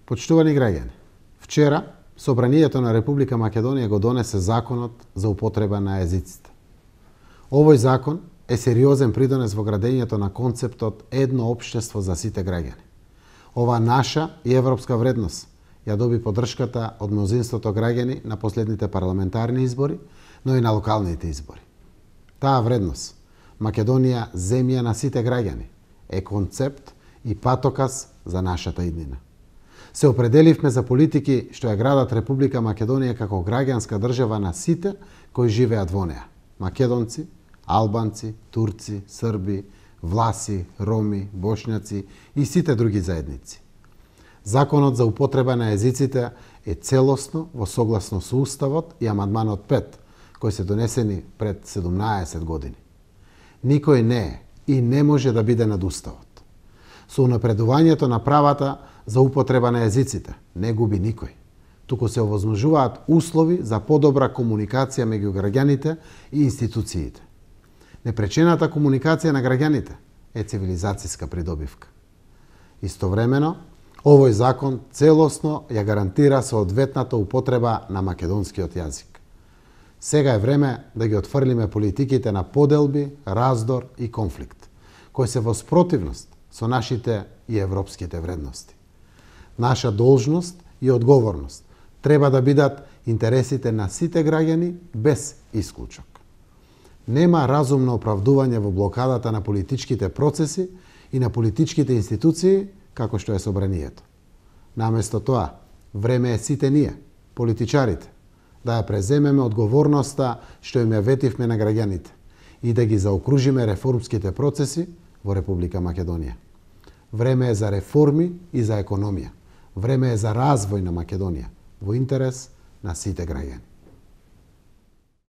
Почитувани граѓани, вчера Собранието на Република Македонија го донесе законот за употреба на езиците. Овој закон е сериозен придонес во градењето на концептот едно општество за сите граѓани. Ова наша и европска вредност ја доби поддршката од мнозинството граѓани на последните парламентарни избори, но и на локалните избори. Таа вредност, Македонија земја на сите граѓани, е концепт и патоказ за нашата иднина. Се определивме за политики што ја градат Република Македонија како граѓанска држава на сите кои живеат во неа. Македонци, албанци, турци, срби, власи, роми, бошњаци и сите други заедници. Законот за употреба на езиците е целосно во согласно со Уставот и Амандманот 5, кои се донесени пред 17 години. Никој не е и не може да биде над Уставот. Со унапредувањето на правата за употреба на езиците не губи никој, туку се овозможуваат услови за подобра комуникација меѓу граѓаните и институциите. Непречената комуникација на граѓаните е цивилизацијска придобивка. Истовремено, овој закон целосно ја гарантира соодветната употреба на македонскиот јазик. Сега е време да ги отфрлиме политиките на поделби, раздор и конфликт, кои се во спротивност со нашите и европските вредности. Наша должност и одговорност треба да бидат интересите на сите граѓани без исклучок. Нема разумно оправдување во блокадата на политичките процеси и на политичките институции како што е Собранието. Наместо тоа, време е сите ние, политичарите, да ја преземеме одговорноста што им ја ветивме на граѓаните и да ги заокружиме реформските процеси во Република Македонија. Време е за реформи и за економија. Време е за развој на Македонија во интерес на сите граѓани.